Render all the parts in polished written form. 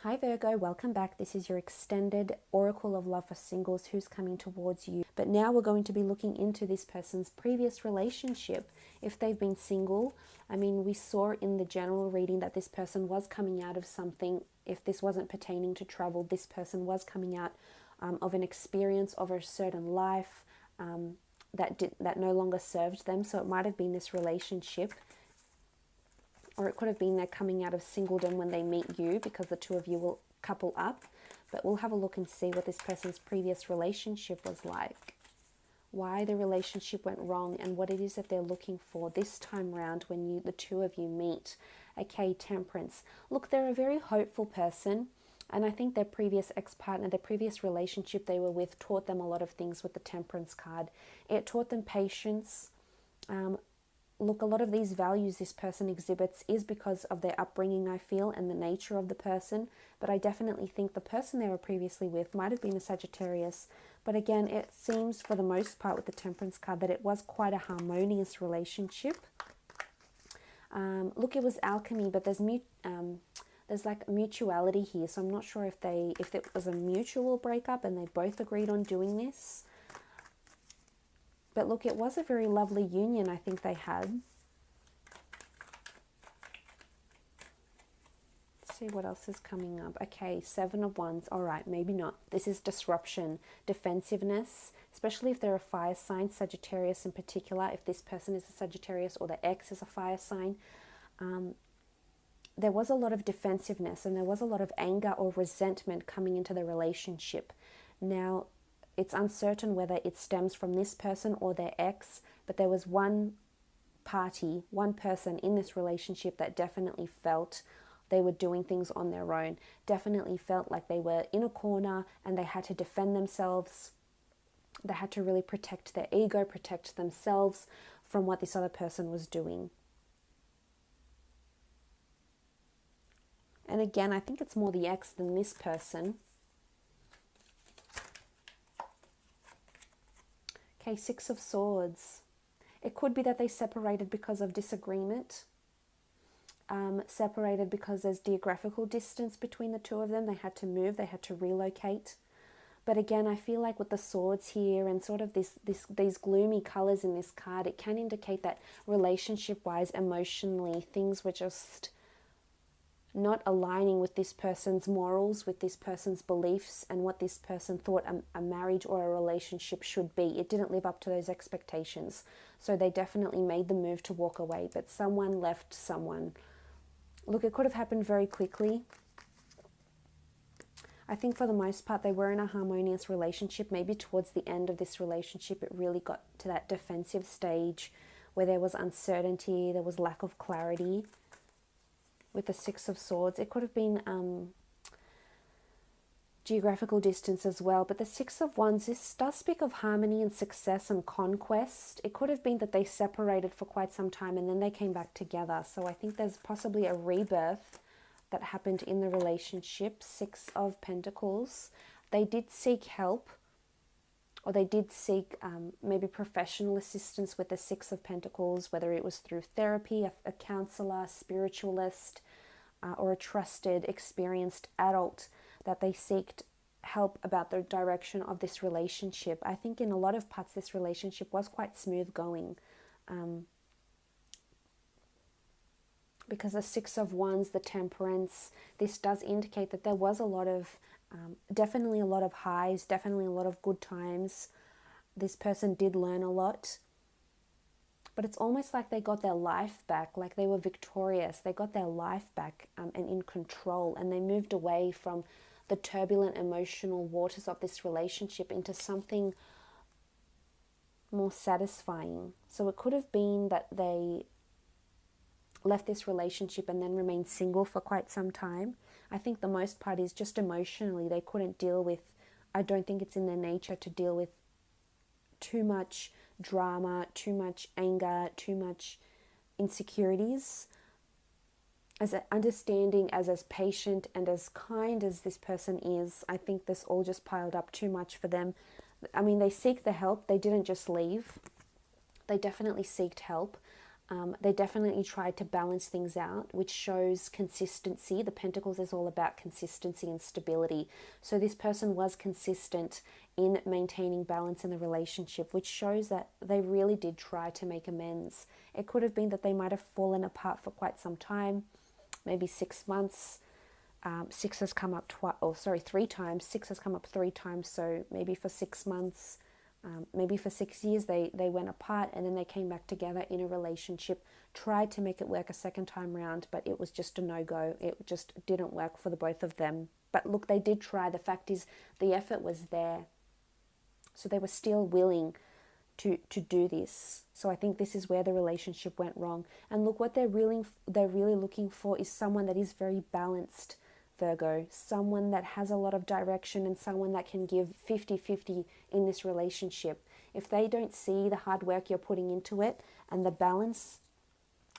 Hi Virgo, welcome back. This is your extended Oracle of Love for singles who's coming towards you. But now we're going to be looking into this person's previous relationship. If they've been single, we saw in the general reading that this person was coming out of something. If this wasn't pertaining to travel, this person was coming out of an experience of a certain life that no longer served them. So it might have been this relationship, or it could have been they're coming out of singledom when they meet you, because the two of you will couple up. But we'll have a look and see what this person's previous relationship was like, why the relationship went wrong, and what it is that they're looking for this time round when the two of you meet. Okay, Temperance. Look, they're a very hopeful person, and I think their previous ex-partner, their previous relationship they were with, taught them a lot of things with the Temperance card. It taught them patience. Look, a lot of these values this person exhibits is because of their upbringing, I feel, and the nature of the person. But I definitely think the person they were previously with might have been a Sagittarius. But again, it seems for the most part with the Temperance card that it was quite a harmonious relationship. Look, it was alchemy, but there's like mutuality here. So I'm not sure if it was a mutual breakup and they both agreed on doing this. But look, it was a very lovely union I think they had. Let's see what else is coming up. Okay, Seven of Wands. All right, maybe not. This is disruption, defensiveness, especially if they're a fire sign, Sagittarius in particular. If this person is a Sagittarius or the ex is a fire sign, there was a lot of defensiveness and there was a lot of anger or resentment coming into the relationship. Now, it's uncertain whether it stems from this person or their ex, but there was one person in this relationship that definitely felt they were doing things on their own, definitely felt like they were in a corner and they had to defend themselves. They had to really protect their ego, protect themselves from what this other person was doing. And again, I think it's more the ex than this person. Okay, Six of Swords. It could be that they separated because of disagreement. Separated because there's geographical distance between the two of them. They had to move, they had to relocate. But again, I feel like with the swords here and sort of these gloomy colors in this card, it can indicate that relationship-wise, emotionally, things were just not aligning with this person's morals, with this person's beliefs, and what this person thought a marriage or a relationship should be. It didn't live up to those expectations. So they definitely made the move to walk away, but someone left someone. Look, it could have happened very quickly. I think for the most part they were in a harmonious relationship. Maybe towards the end of this relationship it really got to that defensive stage where there was uncertainty, there was lack of clarity. With the Six of Swords, it could have been geographical distance as well. But the Six of Wands, this does speak of harmony and success and conquest. It could have been that they separated for quite some time and then they came back together. So I think there's possibly a rebirth that happened in the relationship. Six of Pentacles. They did seek help, or they did seek maybe professional assistance with the Six of Pentacles, whether it was through therapy, a counselor, spiritualist, or a trusted, experienced adult, that they seeked help about the direction of this relationship. I think in a lot of parts this relationship was quite smooth going. Because the Six of Wands, the Temperance, this does indicate that there was a lot of definitely a lot of highs, definitely a lot of good times. This person did learn a lot. But it's almost like they got their life back, like they were victorious. They got their life back and in control. And they moved away from the turbulent emotional waters of this relationship into something more satisfying. So it could have been that they left this relationship and then remained single for quite some time. I think the most part is just emotionally they couldn't deal with, I don't think it's in their nature to deal with too much drama, too much anger, too much insecurities. As understanding, as patient and as kind as this person is, I think this all just piled up too much for them. They seek the help. They didn't just leave. They definitely seeked help. They definitely tried to balance things out, which shows consistency. The Pentacles is all about consistency and stability. So this person was consistent in maintaining balance in the relationship, which shows that they really did try to make amends. It could have been that they might have fallen apart for quite some time, maybe 6 months. Six has come up 3 times. Six has come up 3 times. So maybe for 6 months, maybe for 6 years, they went apart and then they came back together in a relationship, tried to make it work a second time round, but it was just a no-go. It just didn't work for the both of them. But look, they did try. The fact is, the effort was there. So they were still willing to do this. So I think this is where the relationship went wrong. And look, what they're really looking for is someone that is very balanced, Virgo, someone that has a lot of direction and someone that can give 50-50 in this relationship. If they don't see the hard work you're putting into it and the balance,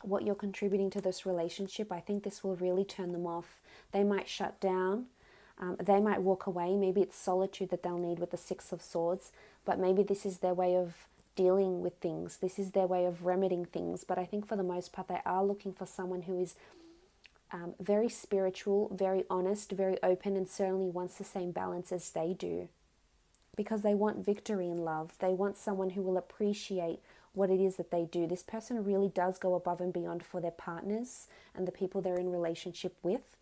what you're contributing to this relationship, I think this will really turn them off. They might shut down. They might walk away. Maybe it's solitude that they'll need with the Six of Swords, but maybe this is their way of dealing with things. This is their way of remedying things. But I think for the most part, they are looking for someone who is very spiritual, very honest, very open, and certainly wants the same balance as they do. Because they want victory in love. They want someone who will appreciate what it is that they do. This person really does go above and beyond for their partners and the people they're in relationship with.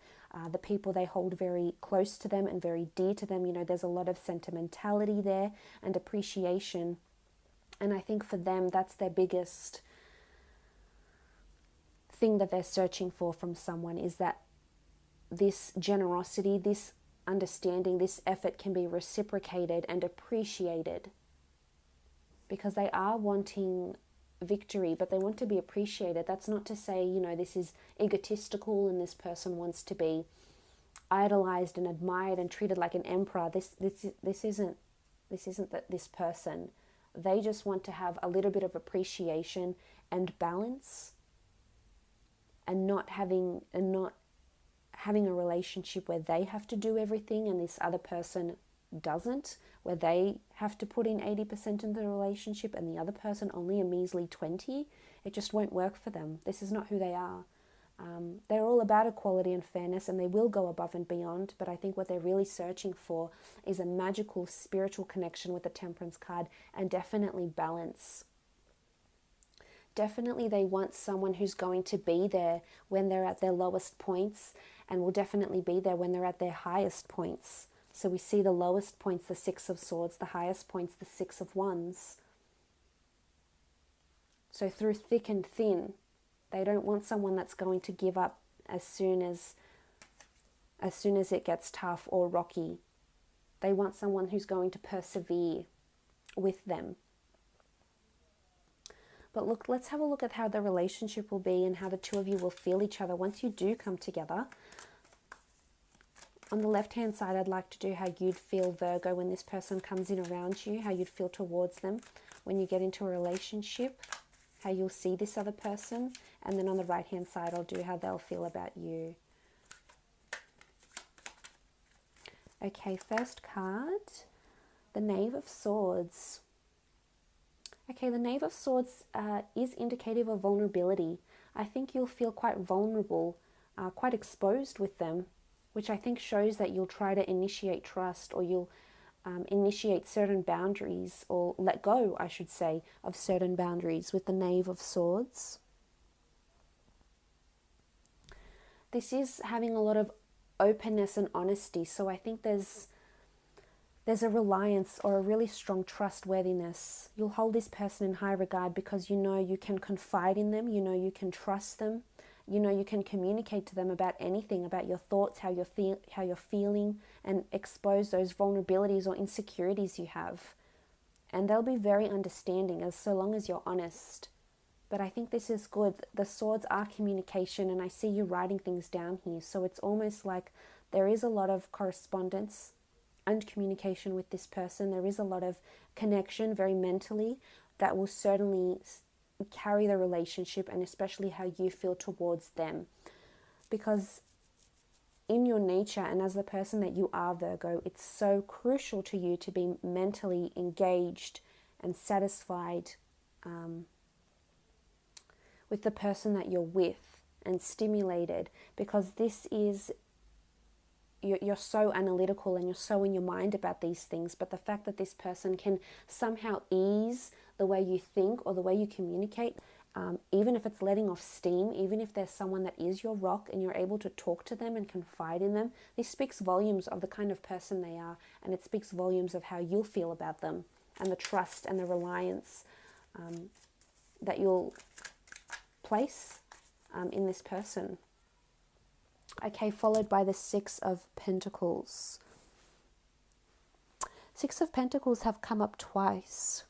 The people they hold very close to them and very dear to them. You know, there's a lot of sentimentality there and appreciation. And I think for them, that's their biggest thing that they're searching for from someone, is that this generosity, this understanding, this effort can be reciprocated and appreciated. Because they are wanting victory, but they want to be appreciated. That's not to say, you know, this is egotistical and this person wants to be idolized and admired and treated like an emperor. This isn't this person. They just want to have a little bit of appreciation and balance, and not having a relationship where they have to do everything and this other person doesn't, where they have to put in 80% in the relationship and the other person only a measly 20. It just won't work for them. This is not who they are. They're all about equality and fairness, and they will go above and beyond, but I think what they're really searching for is a magical spiritual connection with the Temperance card, and definitely balance. Definitely they want someone who's going to be there when they're at their lowest points, and will definitely be there when they're at their highest points. So we see the lowest points, the Six of Swords, the highest points, the Six of Wands. So through thick and thin, they don't want someone that's going to give up as soon as it gets tough or rocky. They want someone who's going to persevere with them. But look, let's have a look at how the relationship will be and how the two of you will feel each other once you do come together. On the left-hand side, I'd like to do how you'd feel, Virgo, when this person comes in around you, how you'd feel towards them when you get into a relationship, how you'll see this other person. And then on the right-hand side, I'll do how they'll feel about you. Okay, first card, the Knave of Swords. Okay, the Knave of Swords is indicative of vulnerability. I think you'll feel quite vulnerable, quite exposed with them, which I think shows that you'll try to initiate trust, or you'll initiate certain boundaries, or let go, I should say, of certain boundaries with the Knave of Swords. This is having a lot of openness and honesty, so I think there's a reliance or a really strong trustworthiness. You'll hold this person in high regard because you know you can confide in them, you know you can trust them, you know you can communicate to them about anything, about your thoughts, how you're feeling, and expose those vulnerabilities or insecurities you have. And they'll be very understanding, as so long as you're honest. But I think this is good. The swords are communication, and I see you writing things down here. So it's almost like there is a lot of correspondence and communication with this person. There is a lot of connection, very mentally, that will certainly carry the relationship, and especially how you feel towards them. Because in your nature, and as the person that you are, Virgo, it's so crucial to you to be mentally engaged and satisfied with the person that you're with and stimulated, because this is, you're so analytical and you're so in your mind about these things, but the fact that this person can somehow ease the way you think or the way you communicate, even if it's letting off steam, even if there's someone that is your rock and you're able to talk to them and confide in them, this speaks volumes of the kind of person they are, and it speaks volumes of how you'll feel about them and the trust and the reliance that you'll place in this person. Okay, followed by the Six of Pentacles. Six of Pentacles have come up twice.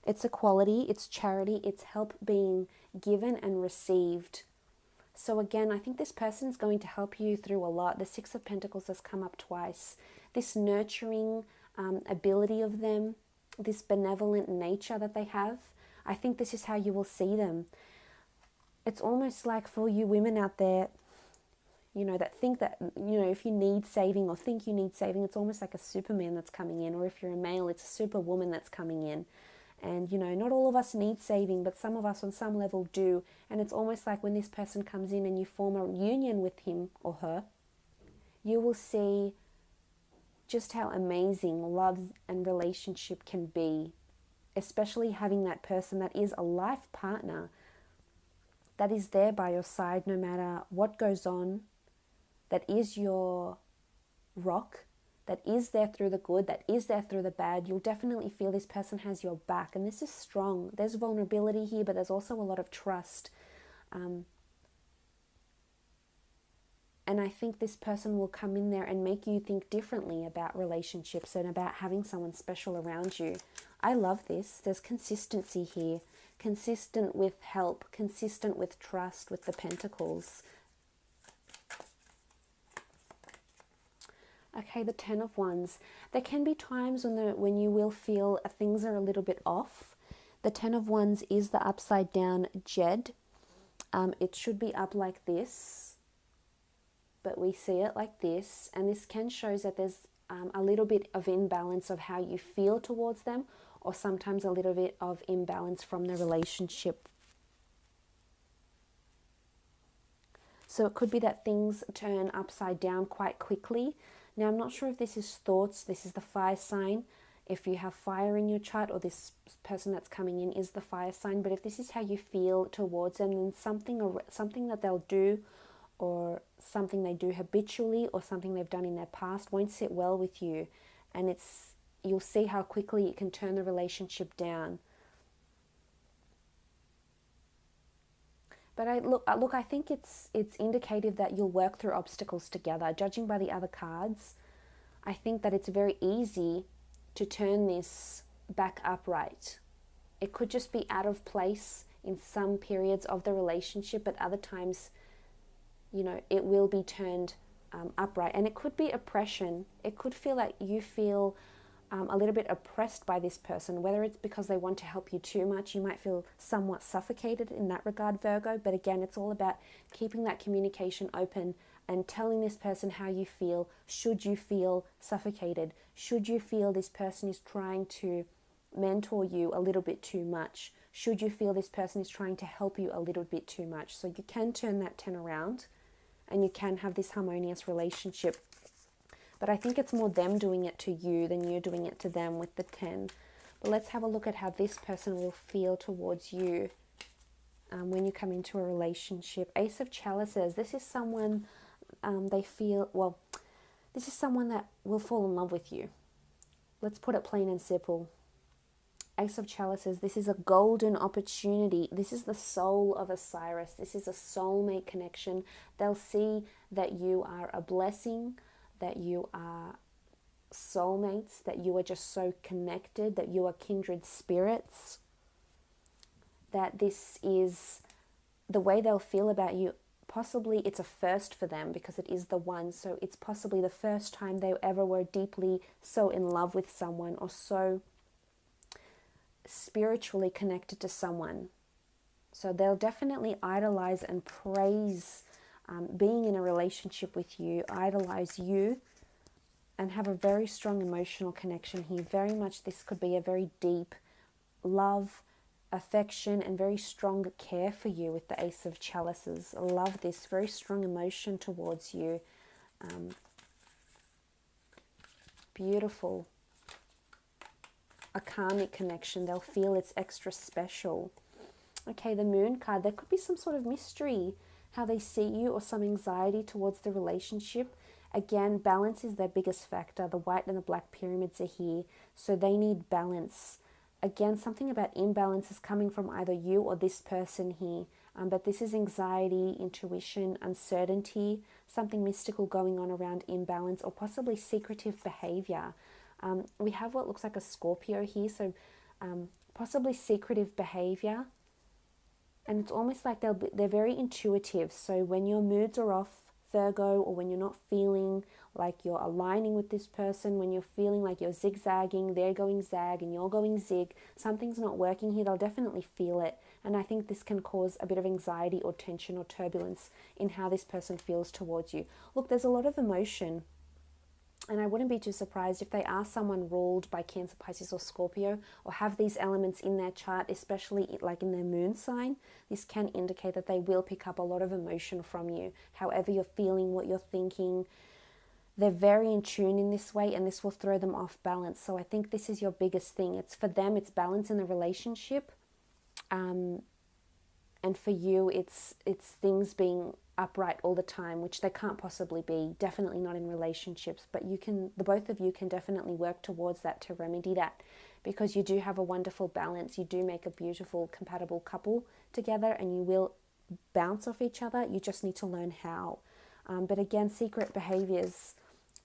It's equality, it's charity, it's help being given and received. So again, I think this person is going to help you through a lot. The Six of Pentacles has come up twice. This nurturing ability of them, this benevolent nature that they have, I think this is how you will see them. It's almost like for you women out there, that think that, if you need saving or think you need saving, it's almost like a Superman that's coming in. Or if you're a male, it's a Superwoman that's coming in. And, not all of us need saving, but some of us on some level do. And it's almost like when this person comes in and you form a union with him or her, you will see just how amazing love and relationship can be, especially having that person that is a life partner, that is there by your side no matter what goes on, that is your rock, that is there through the good, that is there through the bad. You'll definitely feel this person has your back, and this is strong. There's vulnerability here, but there's also a lot of trust. And I think this person will come in there and make you think differently about relationships and about having someone special around you. I love this. There's consistency here. Consistent with help, consistent with trust, with the Pentacles. Okay, the Ten of Wands. There can be times when you will feel things are a little bit off. The Ten of Wands is the upside down Jed. It should be up like this, but we see it like this. And this can show that there's a little bit of imbalance of how you feel towards them, or sometimes a little bit of imbalance from the relationship. So it could be that things turn upside down quite quickly. Now, I'm not sure if this is thoughts, this is the fire sign. If you have fire in your chart, or this person that's coming in is the fire sign, but if this is how you feel towards them, then something that they'll do, or something they do habitually, or something they've done in their past won't sit well with you. And you'll see how quickly it can turn the relationship down. But I think it's indicative that you'll work through obstacles together. Judging by the other cards, I think that it's very easy to turn this back upright. It could just be out of place in some periods of the relationship, but other times, it will be turned upright. And it could be oppression. It could feel like you feel a little bit oppressed by this person, whether it's because they want to help you too much. You might feel somewhat suffocated in that regard, Virgo. But again, it's all about keeping that communication open and telling this person how you feel. Should you feel suffocated? Should you feel this person is trying to mentor you a little bit too much? Should you feel this person is trying to help you a little bit too much? So you can turn that 10 around and you can have this harmonious relationship. But I think it's more them doing it to you than you doing it to them with the 10. But let's have a look at how this person will feel towards you when you come into a relationship. Ace of Chalices. This is someone this is someone that will fall in love with you. Let's put it plain and simple. Ace of Chalices. This is a golden opportunity. This is the soul of Osiris. This is a soulmate connection. They'll see that you are a blessing, that you are soulmates, that you are just so connected, that you are kindred spirits, that this is the way they'll feel about you. Possibly it's a first for them because it is the one, so it's possibly the first time they ever were deeply so in love with someone, or so spiritually connected to someone. So they'll definitely idolize and praise being in a relationship with you, idolize you, and have a very strong emotional connection here. Very much this could be a very deep love, affection and very strong care for you with the Ace of Chalices. I love this. Very strong emotion towards you. Beautiful. A karmic connection. They'll feel it's extra special. Okay, the Moon card. There could be some sort of mystery how they see you, or some anxiety towards the relationship. Again, balance is their biggest factor. The white and the black pyramids are here, so they need balance. Again, something about imbalance is coming from either you or this person here. But this is anxiety, intuition, uncertainty, something mystical going on around imbalance, or possibly secretive behavior. We have what looks like a Scorpio here, so possibly secretive behavior. And it's almost like they're very intuitive. So when your moods are off, Virgo, or when you're not feeling like you're aligning with this person, when you're feeling like you're zigzagging, they're going zag and you're going zig, something's not working here, they'll definitely feel it. And I think this can cause a bit of anxiety or tension or turbulence in how this person feels towards you. Look, there's a lot of emotion. And I wouldn't be too surprised if they are someone ruled by Cancer, Pisces or Scorpio, or have these elements in their chart, especially like in their moon sign. This can indicate that they will pick up a lot of emotion from you. However you're feeling, what you're thinking, they're very in tune in this way, and this will throw them off balance. So I think this is your biggest thing. It's for them, it's balance in the relationship. And for you, it's things being upright all the time, which they can't possibly be, definitely not in relationships, but the both of you can definitely work towards that, to remedy that, because you do have a wonderful balance. You do make a beautiful compatible couple together, and you will bounce off each other. You just need to learn how. But again, secret behaviors,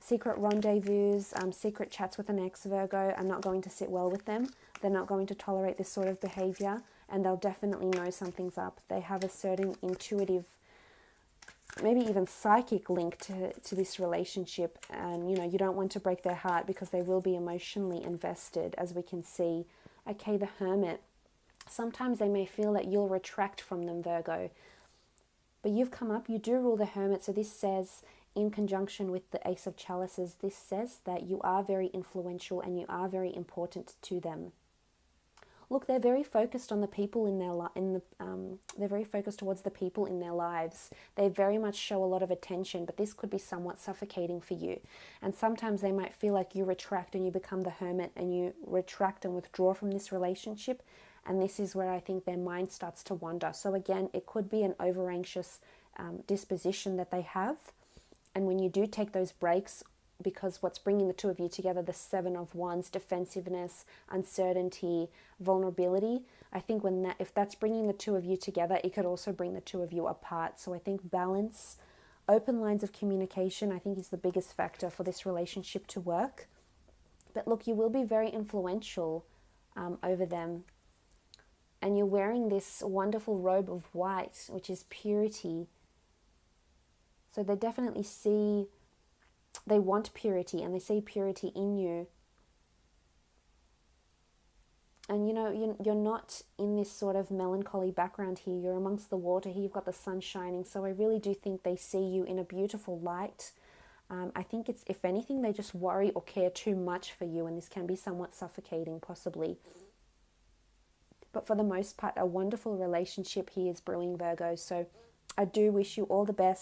secret rendezvous, secret chats with an ex, Virgo, are not going to sit well with them. They're not going to tolerate this sort of behavior, and they'll definitely know something's up. They have a certain intuitive, maybe even psychic link to this relationship, and you don't want to break their heart, because they will be emotionally invested, as we can see. Okay, the Hermit. Sometimes they may feel that you'll retract from them, Virgo, but you've come up, you do rule the Hermit, so this says, in conjunction with the Ace of Chalices, this says that you are very influential and you are very important to them. Look, they're very focused on the people in their they're very focused towards the people in their lives. They very much show a lot of attention, but this could be somewhat suffocating for you. And sometimes they might feel like you retract and you become the Hermit, and you retract and withdraw from this relationship. And this is where I think their mind starts to wander. So again, it could be an over-anxious disposition that they have. And when you do take those breaks, because what's bringing the two of you together, the Seven of Wands, defensiveness, uncertainty, vulnerability, I think if that's bringing the two of you together, it could also bring the two of you apart. So I think balance, open lines of communication, I think is the biggest factor for this relationship to work. But look, you will be very influential over them. And you're wearing this wonderful robe of white, which is purity. So they definitely see, they want purity, and they see purity in you. And you're not in this sort of melancholy background here. You're amongst the water here. You've got the sun shining. So I really do think they see you in a beautiful light. I think it's, if anything, they just worry or care too much for you, and this can be somewhat suffocating, possibly. But for the most part, a wonderful relationship here is brewing, Virgo. So I do wish you all the best.